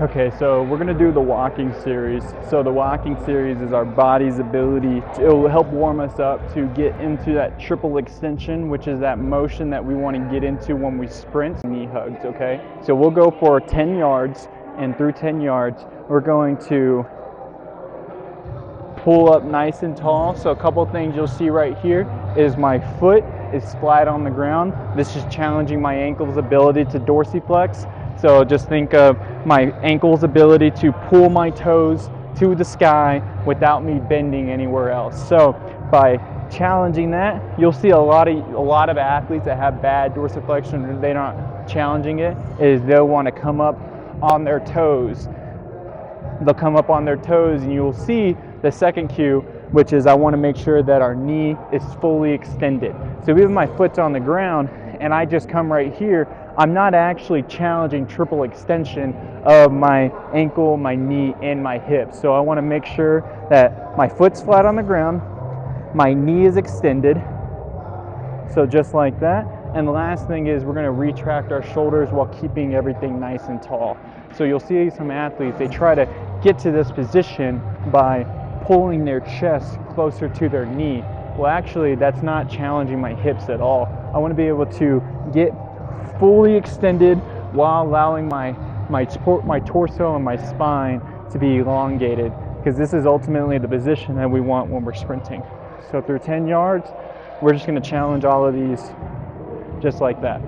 Okay, so we're gonna do the walking series. So the walking series is our body's ability it will help warm us up to get into that triple extension, which is that motion that we want to get into when we sprint. Knee hugs, okay? So we'll go for 10 yards, and through 10 yards, we're going to pull up nice and tall. So a couple things you'll see right here is my foot is flat on the ground. This is challenging my ankle's ability to dorsiflex. So just think of my ankle's ability to pull my toes to the sky without me bending anywhere else. So by challenging that, you'll see a lot of athletes that have bad dorsiflexion and they're not challenging it, is they'll want to come up on their toes. They'll come up on their toes, and you'll see the second cue, which is I want to make sure that our knee is fully extended. So even my foot's on the ground and I just come right here, I'm not actually challenging triple extension of my ankle, my knee, and my hips. So I want to make sure that my foot's flat on the ground, my knee is extended, so just like that. And the last thing is we're going to retract our shoulders while keeping everything nice and tall. So you'll see some athletes, they try to get to this position by pulling their chest closer to their knee. Well, actually, that's not challenging my hips at all. I want to be able to get fully extended while allowing my torso and my spine to be elongated, because this is ultimately the position that we want when we're sprinting. So through 10 yards, we're just going to challenge all of these just like that.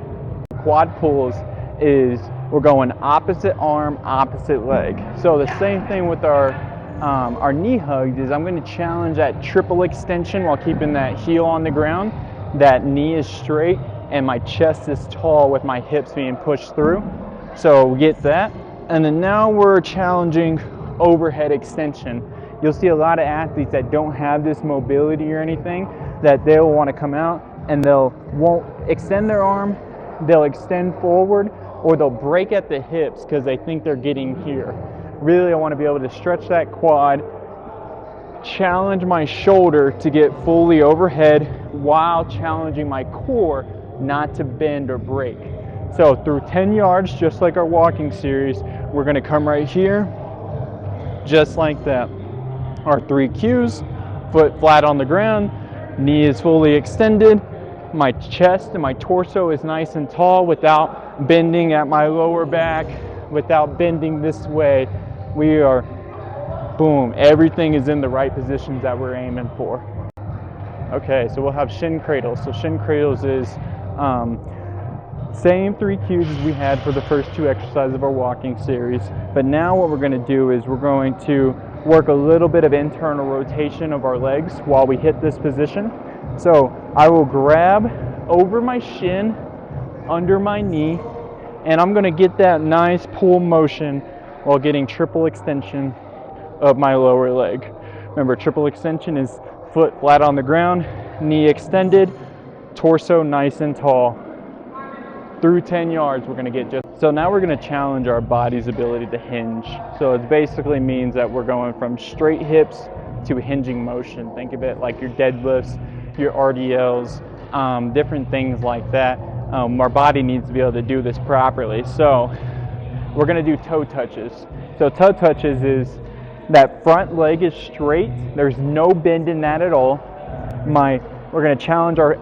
Quad pulls is we're going opposite arm, opposite leg. So the same thing with our knee hugs is I'm going to challenge that triple extension while keeping that heel on the ground. That knee is straight and my chest is tall with my hips being pushed through. So we get that. And then now we're challenging overhead extension. You'll see a lot of athletes that don't have this mobility or anything, that they'll want to come out and won't extend their arm, they'll extend forward, or they'll break at the hips because they think they're getting here. Really, I want to be able to stretch that quad, challenge my shoulder to get fully overhead while challenging my core not to bend or break. So through 10 yards, just like our walking series, we're going to come right here, just like that. Our 3 cues: foot flat on the ground, knee is fully extended, my chest and my torso is nice and tall without bending at my lower back, without bending this way. We are, boom, everything is in the right positions that we're aiming for. Okay, so we'll have Shin cradles. So Shin cradles is same 3 cues as we had for the first 2 exercises of our walking series. But now what we're going to do is we're going to work a little bit of internal rotation of our legs while we hit this position. So I will grab over my shin, under my knee, and I'm going to get that nice pull motion while getting triple extension of my lower leg. Remember, triple extension is foot flat on the ground, knee extended, torso nice and tall. Through 10 yards, we're going to get just. So now we're going to challenge our body's ability to hinge. So it basically means that we're going from straight hips to hinging motion. Think of it like your deadlifts, your RDLs, different things like that. Our body needs to be able to do this properly. So we're going to do toe touches. So toe touches is that front leg is straight. There's no bend in that at all. We're going to challenge our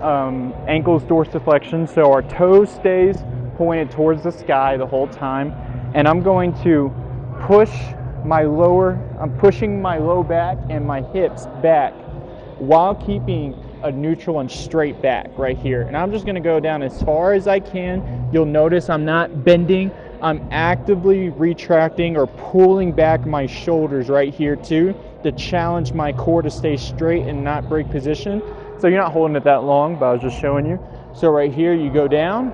ankles dorsiflexion, so our toes stays pointed towards the sky the whole time. And I'm going to I'm pushing my low back and my hips back while keeping a neutral and straight back right here. And I'm just going to go down as far as I can. You'll notice I'm not bending. I'm actively retracting or pulling back my shoulders right here too to challenge my core to stay straight and not break position. So you're not holding it that long, but I was just showing you. So right here you go down,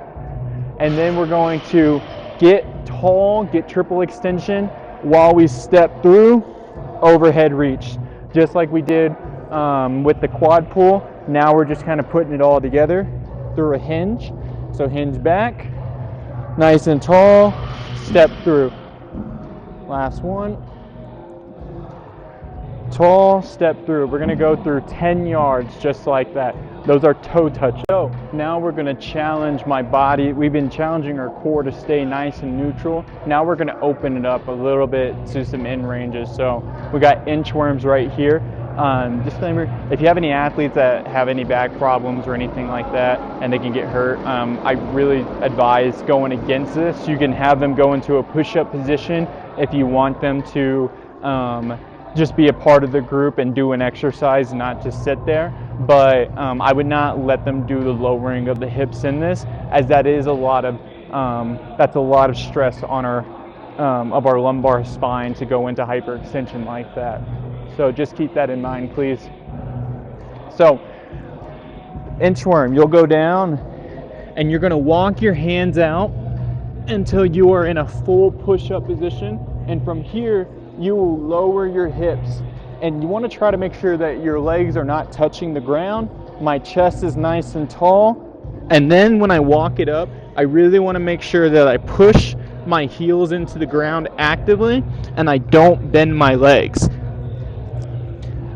and then we're going to get tall, get triple extension while we step through overhead reach. Just like we did with the quad pull, now we're just kind of putting it all together through a hinge. So hinge back, nice and tall, step through. Last one. Tall, step through. We're going to go through 10 yards just like that. Those are toe touches. So now we're going to challenge my body. We've been challenging our core to stay nice and neutral. Now we're going to open it up a little bit to some in ranges. So we got inchworms right here. Disclaimer, if you have any athletes that have any back problems or anything like that and they can get hurt, I really advise going against this. You can have them go into a push-up position if you want them to just be a part of the group and do an exercise, not just sit there. But I would not let them do the lowering of the hips in this, as that is a lot of that's a lot of stress on our of our lumbar spine to go into hyperextension like that. So just keep that in mind, please. So inchworm, you'll go down and you're going to walk your hands out until you are in a full push-up position, and from here you will lower your hips, and you want to try to make sure that your legs are not touching the ground. My chest is nice and tall, and then when I walk it up, I really want to make sure that I push my heels into the ground actively and I don't bend my legs.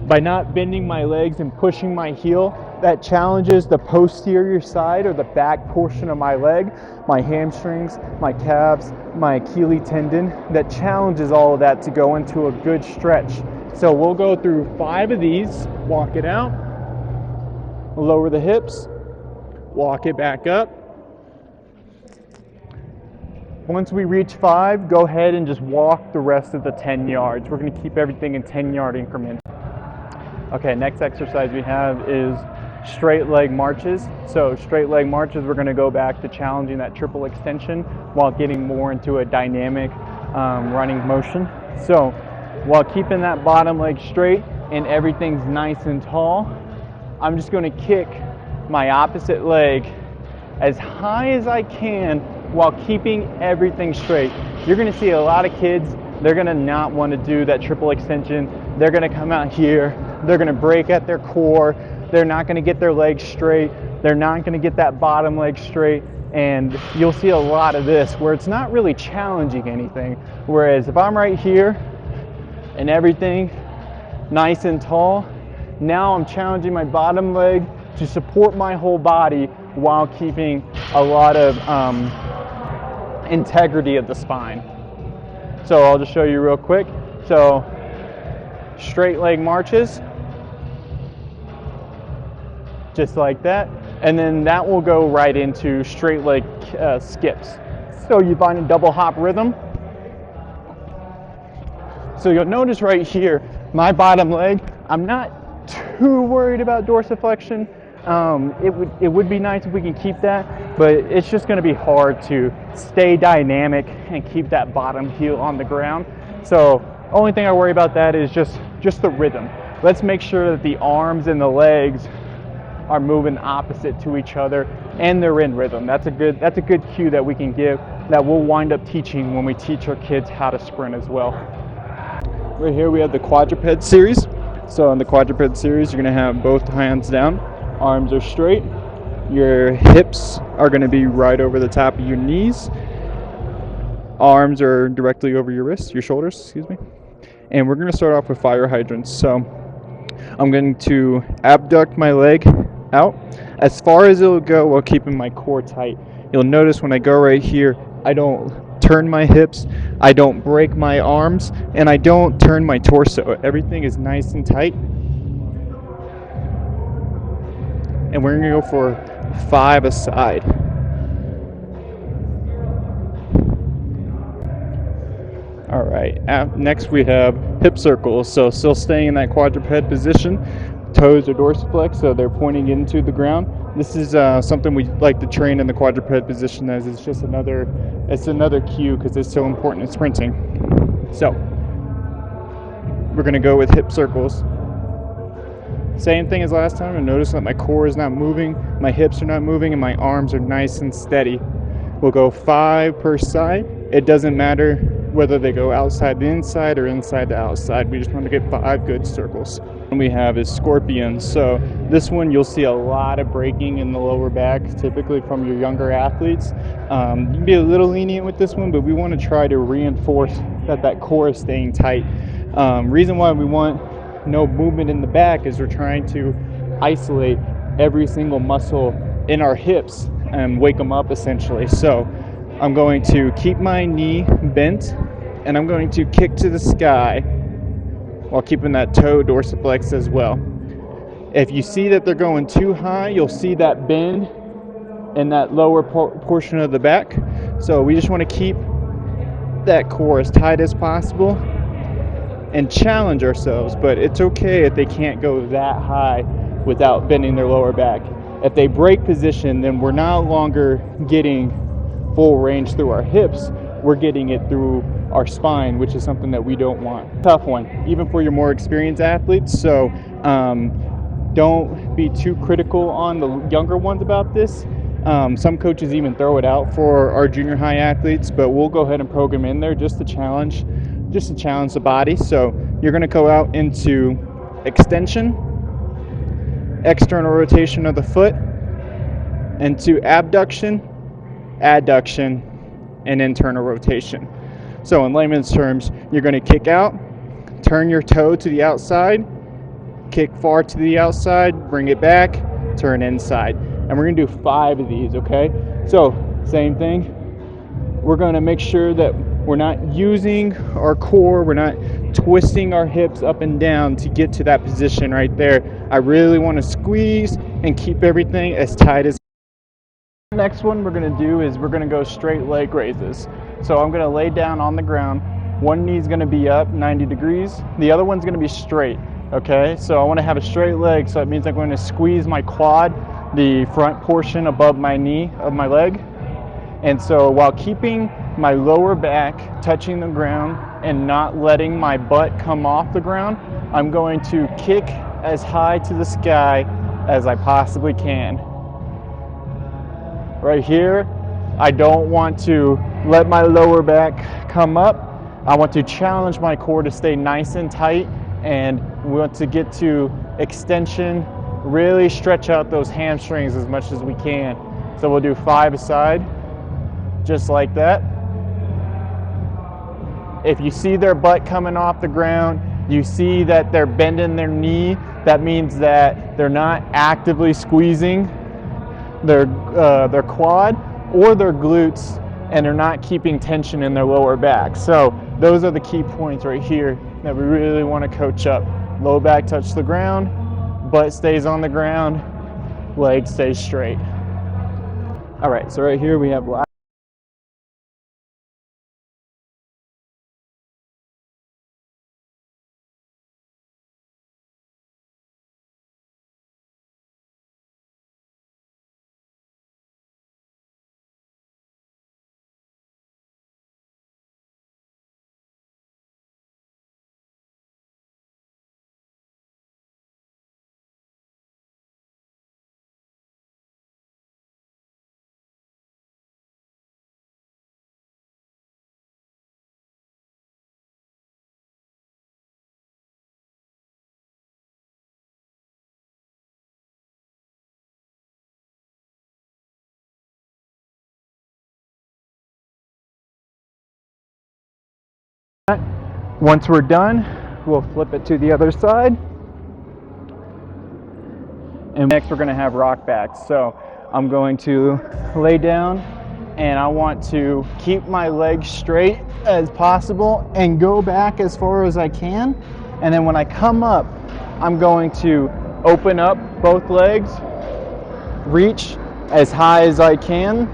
By not bending my legs and pushing my heel, that challenges the posterior side or the back portion of my leg, my hamstrings, my calves, my Achilles tendon. That challenges all of that to go into a good stretch. So we'll go through 5 of these, walk it out, lower the hips, walk it back up. Once we reach 5, go ahead and just walk the rest of the 10 yards. We're going to keep everything in 10-yard increments. Okay, next exercise we have is straight leg marches. So straight leg marches, we're going to go back to challenging that triple extension while getting more into a dynamic running motion. So while keeping that bottom leg straight and everything's nice and tall, I'm just going to kick my opposite leg as high as I can while keeping everything straight. You're going to see a lot of kids, they're going to not want to do that triple extension. They're going to come out here, they're going to break at their core, they're not going to get their legs straight, they're not going to get that bottom leg straight, and you'll see a lot of this where it's not really challenging anything. Whereas if I'm right here and everything nice and tall, now I'm challenging my bottom leg to support my whole body while keeping a lot of integrity of the spine. So I'll just show you real quick. So straight leg marches, just like that, and then that will go right into straight leg skips. So you find a double hop rhythm. So you'll notice right here, my bottom leg, I'm not too worried about dorsiflexion. It would be nice if we can keep that, but it's just going to be hard to stay dynamic and keep that bottom heel on the ground. So only thing I worry about that is just the rhythm. Let's make sure that the arms and the legs are moving opposite to each other and they're in rhythm. That's a good cue that we can give that we'll wind up teaching when we teach our kids how to sprint as well. Right here we have the Quadruped series. So in the Quadruped series, you're going to have both hands down, arms are straight, your hips are going to be right over the top of your knees, arms are directly over your wrists, your shoulders, excuse me. And we're going to start off with fire hydrants. So I'm going to abduct my leg out as far as it'll go while keeping my core tight. You'll notice when I go right here, I don't turn my hips, I don't break my arms, and I don't turn my torso. Everything is nice and tight. And we're going to go for 5 aside. All right, next we have hip circles. So still staying in that quadruped position. Toes are dorsiflex, so they're pointing into the ground. This is something we like to train in the quadruped position, as it's just another cue because it's so important in sprinting. So we're going to go with hip circles. Same thing as last time, and notice that my core is not moving, my hips are not moving, and my arms are nice and steady. We'll go 5 per side. It doesn't matter whether they go outside to inside or inside to outside. We just want to get 5 good circles. And we have is scorpions. So this one you'll see a lot of breaking in the lower back, typically from your younger athletes. You can be a little lenient with this one, but we want to try to reinforce that core is staying tight. Reason why we want no movement in the back is we're trying to isolate every single muscle in our hips and wake them up essentially. So I'm going to keep my knee bent and I'm going to kick to the sky while keeping that toe dorsiflex as well. If you see that they're going too high, you'll see that bend in that lower portion of the back. So we just want to keep that core as tight as possible and challenge ourselves, but it's okay if they can't go that high without bending their lower back. If they break position, then we're no longer getting full range through our hips, we're getting it through our spine, which is something that we don't want. Tough one, even for your more experienced athletes, so don't be too critical on the younger ones about this. Some coaches even throw it out for our junior high athletes, but we'll go ahead and program in there just to challenge the body. So you're going to go out into extension, external rotation of the foot, into abduction, adduction, and internal rotation. So in layman's terms, you're going to kick out, turn your toe to the outside, kick far to the outside, bring it back, turn inside. And we're going to do 5 of these, okay? So same thing. We're going to make sure that we're not using our core, we're not twisting our hips up and down to get to that position right there. I really want to squeeze and keep everything as tight as. Next one we're going to do is we're going to go straight leg raises. So I'm going to lay down on the ground. One knee's going to be up 90 degrees. The other one's going to be straight, okay? So I want to have a straight leg, so that means I'm going to squeeze my quad, the front portion above my knee of my leg. And so while keeping my lower back touching the ground and not letting my butt come off the ground, I'm going to kick as high to the sky as I possibly can. Right here, I don't want to let my lower back come up. I want to challenge my core to stay nice and tight, and we want to get to extension, really stretch out those hamstrings as much as we can. So we'll do 5 aside, just like that. If you see their butt coming off the ground, you see that they're bending their knee, that means that they're not actively squeezing their quad or their glutes, and they're not keeping tension in their lower back. So those are the key points right here that we really want to coach up. Low back touch the ground, butt stays on the ground, leg stays straight. All right, so right here we have once we're done, we'll flip it to the other side. And next we're going to have rock backs. So I'm going to lay down and I want to keep my legs straight as possible and go back as far as I can. And then when I come up, I'm going to open up both legs, reach as high as I can.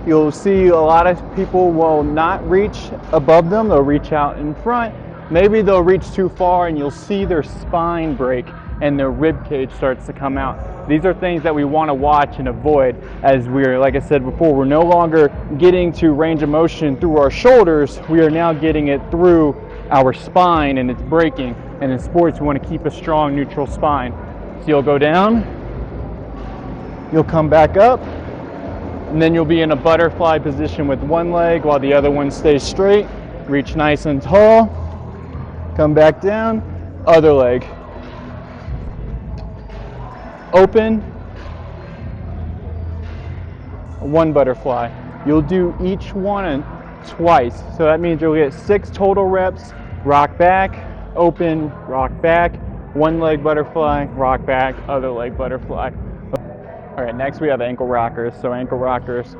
You'll see a lot of people will not reach above them, they'll reach out in front. Maybe they'll reach too far and you'll see their spine break and their rib cage starts to come out. These are things that we want to watch and avoid, as we're, like I said before, we're no longer getting to range of motion through our shoulders, we are now getting it through our spine and it's breaking. And in sports, we want to keep a strong neutral spine. So you'll go down, you'll come back up, and then you'll be in a butterfly position with one leg while the other one stays straight. Reach nice and tall, come back down, other leg. Open, one butterfly. You'll do each one twice. So that means you'll get 6 total reps. Rock back, open, rock back, one leg butterfly, rock back, other leg butterfly. All right, next we have ankle rockers. So ankle rockers,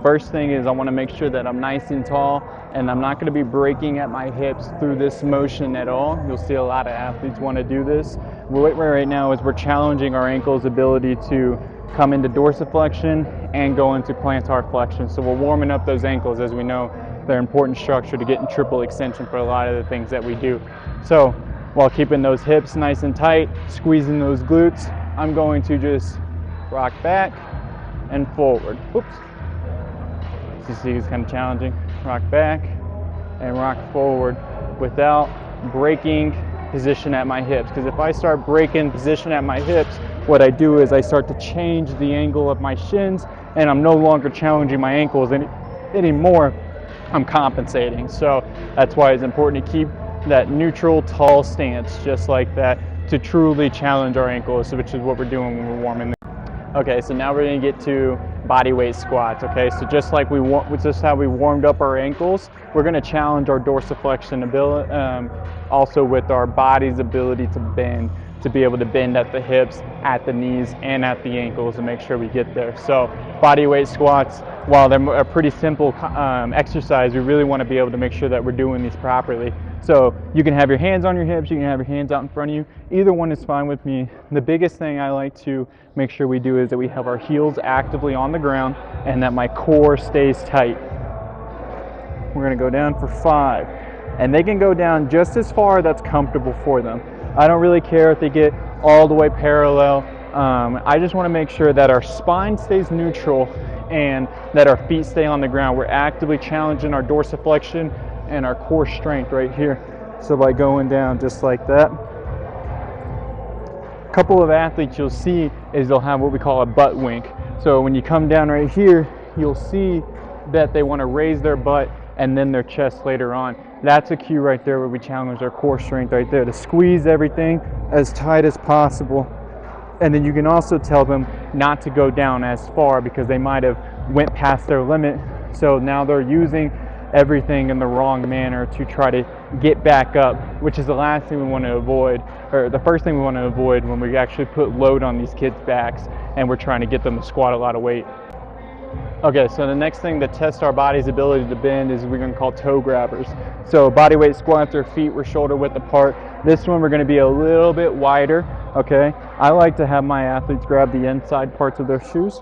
first thing is I want to make sure that I'm nice and tall, and I'm not going to be breaking at my hips through this motion at all. You'll see a lot of athletes want to do this. What we're right now is we're challenging our ankle's ability to come into dorsiflexion and go into plantar flexion. So we're warming up those ankles. As we know, they're important structure to get in triple extension for a lot of the things that we do. So while keeping those hips nice and tight, squeezing those glutes, I'm going to just rock back and forward. Oops. You see it's kind of challenging. Rock back and rock forward without breaking position at my hips. Because if I start breaking position at my hips, what I do is I start to change the angle of my shins, and I'm no longer challenging my ankles anymore. I'm compensating. So that's why it's important to keep that neutral, tall stance, just like that, to truly challenge our ankles, which is what we're doing when we're warming. Okay, so now we're going to get to body weight squats. Okay, so just like just how we warmed up our ankles, we're going to challenge our dorsiflexion ability, also with our body's ability to bend, to be able to bend at the hips, at the knees, and at the ankles, and make sure we get there. So body weight squats, while they're a pretty simple exercise, we really want to be able to make sure that we're doing these properly. So you can have your hands on your hips, you can have your hands out in front of you. Either one is fine with me. The biggest thing I like to make sure we do is that we have our heels actively on the ground and that my core stays tight. We're going to go down for 5. And they can go down just as far that's comfortable for them. I don't really care if they get all the way parallel. I just want to make sure that our spine stays neutral and that our feet stay on the ground. We're actively challenging our dorsiflexion and our core strength right here. So by going down just like that. A couple of athletes you'll see is they'll have what we call a butt wink. So when you come down right here, you'll see that they want to raise their butt and then their chest later on. That's a cue right there where we challenge our core strength right there, to squeeze everything as tight as possible. And then you can also tell them not to go down as far because they might have went past their limit. So now they're using everything in the wrong manner to try to get back up, which is the last thing we want to avoid, or the first thing we want to avoid when we actually put load on these kids' backs and we're trying to get them to squat a lot of weight. Okay, so the next thing to test our body's ability to bend is we're going to call toe grabbers. So body weight squats, our feet were shoulder width apart. This one we're going to be a little bit wider, okay? I like to have my athletes grab the inside parts of their shoes.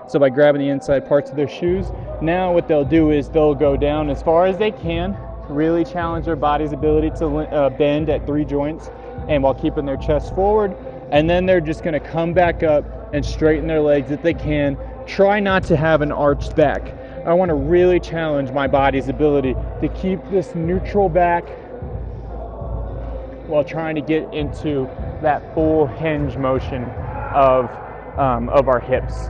So by grabbing the inside parts of their shoes, now what they'll do is they'll go down as far as they can, really challenge their body's ability to bend at 3 joints, and while keeping their chest forward, and then they're just going to come back up and straighten their legs if they can. Try not to have an arched back. I want to really challenge my body's ability to keep this neutral back while trying to get into that full hinge motion of our hips.